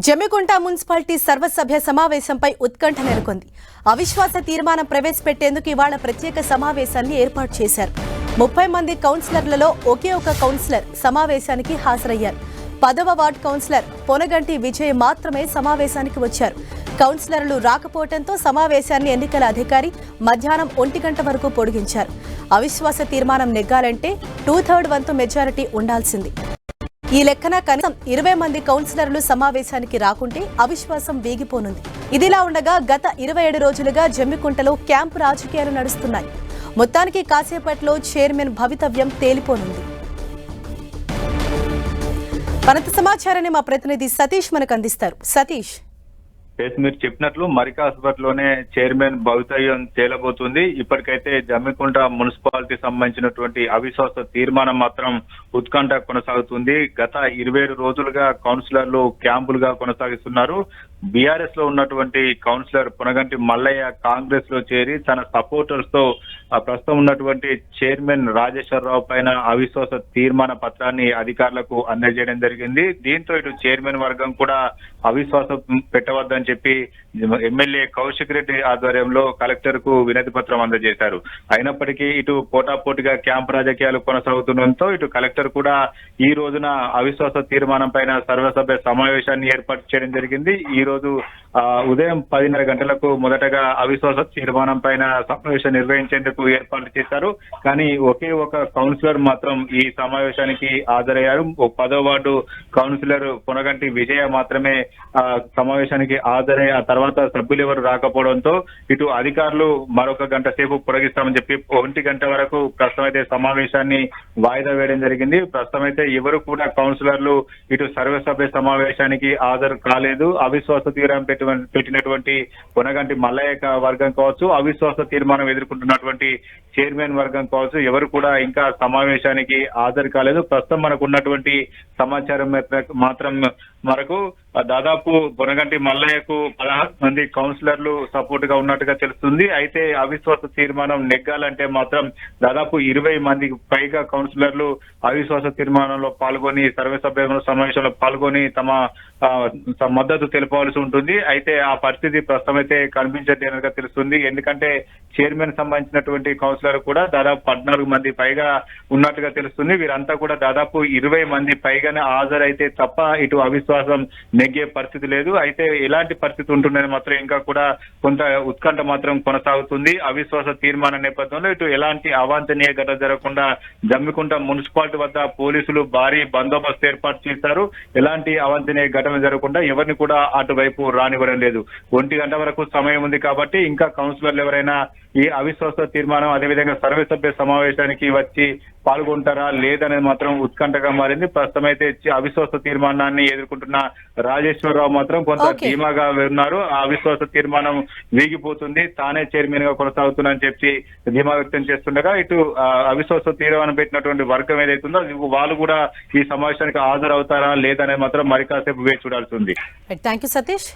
Jammikunta municipality సర్వసభ్య సమావేశంపై ఉత్కంఠ నెలకొంది. అవిశ్వాస తీర్మానం ప్రవేశపెట్టేందుకు ఇవాళ ప్రత్యేక సమావేశాన్ని ఏర్పాటు చేశారు. 30 మంది కౌన్సిలర్లలో ఒకే ఒక కౌన్సిలర్ సమావేశానికి హాజరయ్యారు. 10వ వార్డు కౌన్సిలర్ పొనగంటి విజయ్ మాత్రమే సమావేశానికి వచ్చారు. కౌన్సిలర్లు రాకపోవడంతో సమావేశాన్ని ఎన్నికల అధికారి మధ్యాహ్నం 1 గంట వరకు పొడిగించారు. అవిశ్వాస తీర్మానం నెగ్గాలంటే 2/3 వంతు మెజారిటీ ఉండాల్సింది. ఈ లెక్కన కనీసం 20 మంది కౌన్సిలర్లు సమావేశానికి రాకుంటే అవిశ్వాసం వీగిపోనుంది. ఇదిలా ఉండగా గత 27 రోజులుగా జమ్మికుంటలో క్యాంపు రాజకీయాలు నడుస్తున్నాయి. మొత్తానికి కాసేపట్లో చైర్మన్ భవితవ్యం తేలిపోనుంది. మరింత సమాచారాన్ని మా ప్రతినిధి సతీష్ మనకు అందిస్తారు. సతీష్, మీరు చెప్పినట్లు మరికాసేపట్లోనే చైర్మన్ భవితవ్యం తేలబోతుంది. ఇప్పటికైతే జమ్మికుంట మున్సిపాలిటీ సంబంధించినటువంటి అవిశ్వాస తీర్మానం మాత్రం ఉత్కంఠ కొనసాగుతుంది. గత 27 రోజులుగా కౌన్సిలర్లు క్యాంపులుగా కొనసాగిస్తున్నారు. బీఆర్ఎస్ లో ఉన్నటువంటి కౌన్సిలర్ పొనగంటి మల్లయ్య కాంగ్రెస్ లో చేరి తన సపోర్టర్స్ తో ప్రస్తుతం ఉన్నటువంటి చైర్మన్ రాజేశ్వరరావు పైన అవిశ్వాస తీర్మాన పత్రాన్ని అధికారులకు అందజేయడం జరిగింది. దీంతో ఇటు చైర్మన్ వర్గం కూడా అవిశ్వాసం పెట్టవద్దని చెప్పి ఎమ్మెల్యే కౌశిక్ రెడ్డి ఆధ్వర్యంలో కలెక్టర్ కు వినతి పత్రం అందజేశారు. అయినప్పటికీ ఇటు పోటాపోటీగా క్యాంప్ రాజకీయాలు కొనసాగుతుండటంతో ఇటు కలెక్టర్ కూడా ఈ రోజున అవిశ్వాస తీర్మానం పైన సర్వసభ్య సమావేశాన్ని ఏర్పాటు చేయడం జరిగింది. ఈ రోజు ఉదయం 10:30 గంటలకు మొదటగా అవిశ్వాస తీర్మానం పైన సమావేశం నిర్వహించేందుకు ఏర్పాట్లు చేశారు. కానీ ఒకే ఒక కౌన్సిలర్ మాత్రం ఈ సమావేశానికి హాజరయ్యారు. 10వ వార్డు కౌన్సిలర్ పొనగంటి విజయ మాత్రమే సమావేశానికి హాజరై ఆ తర్వాత సభ్యులు ఎవరు రాకపోవడంతో ఇటు అధికారులు మరొక గంట సేపు పొడిగిస్తామని చెప్పి 1 గంట వరకు ప్రస్తుతం అయితే సమావేశాన్ని వాయిదా వేయడం జరిగింది. ప్రస్తుతం అయితే ఎవరు కూడా కౌన్సిలర్లు ఇటు సర్వసభ్య సమావేశానికి హాజరు కాలేదు. అవిశ్వాస తీర్మానం పెట్టినటువంటి పొనగంటి మల్లయ్య వర్గం కావచ్చు, అవిశ్వాస తీర్మానం ఎదుర్కొంటున్నటువంటి చైర్మన్ వర్గం కావచ్చు, ఎవరు కూడా ఇంకా సమావేశానికి హాజరు కాలేదు. ప్రస్తుతం మనకు ఉన్నటువంటి సమాచారం మాత్రం మనకు దాదాపు పొనగంటి మల్లయ్యకు 16 మంది కౌన్సిలర్లు సపోర్ట్ గా ఉన్నట్టుగా తెలుస్తుంది. అయితే అవిశ్వాస తీర్మానం నెగ్గాలంటే మాత్రం దాదాపు 20 మందికి పైగా కౌన్సిలర్లు అవిశ్వాస తీర్మానంలో పాల్గొని సర్వసభ్య సమావేశంలో పాల్గొని తమ మద్దతు తెలుపవలసి ఉంటుంది. అయితే ఆ పరిస్థితి ప్రస్తుతం అయితే కనిపించట్లేనట్టుగా తెలుస్తుంది. ఎందుకంటే చైర్మన్ సంబంధించినటువంటి కౌన్సిలర్ కూడా దాదాపు 14 మంది పైగా ఉన్నట్టుగా తెలుస్తుంది. వీరంతా కూడా దాదాపు 20 మంది పైగానే హాజరైతే తప్ప ఇటు అవిశ్వాసం నెగ్గే పరిస్థితి లేదు. అయితే ఎలాంటి పరిస్థితి ఉంటుందని మాత్రం ఇంకా కూడా కొంత ఉత్కంఠ మాత్రం కొనసాగుతుంది. అవిశ్వాస తీర్మానం నేపథ్యంలో ఇటు ఎలాంటి అవాంఛనీయ ఘటన జరగకుండా జమ్మికుంట మున్సిపాలిటీ వద్ద పోలీసులు భారీ బందోబస్తు ఏర్పాటు చేశారు. ఎలాంటి అవాంఛనీయ ఘటన జరగకుండా ఎవరిని కూడా అటువైపు రానివ్వడం లేదు. 1 గంట వరకు సమయం ఉంది కాబట్టి ఇంకా కౌన్సిలర్లు ఎవరైనా ఈ అవిశ్వాస తీర్మానం అదేవిధంగా సర్వసభ్య సమావేశానికి వచ్చి పాల్గొంటారా లేదనేది మాత్రం ఉత్కంఠగా మారింది. ప్రస్తుతం అయితే అవిశ్వాస తీర్మానాన్ని ఎదుర్కొంటున్న రాజేశ్వరరావు మాత్రం కొంత ధీమాగా ఉన్నారు. ఆ అవిశ్వాస తీర్మానం వీగిపోతుంది, తానే చైర్మన్ గా కొనసాగుతుందని చెప్పి ధీమా వ్యక్తం చేస్తుండగా ఇటు అవిశ్వాస తీర్మానం పెట్టినటువంటి వర్గం ఏదైతుందో వాళ్ళు కూడా ఈ సమావేశానికి హాజరవుతారా లేదనేది మాత్రం మరి కాసేపు వేచి చూడాల్సి ఉంది. థాంక్యూ సతీష్.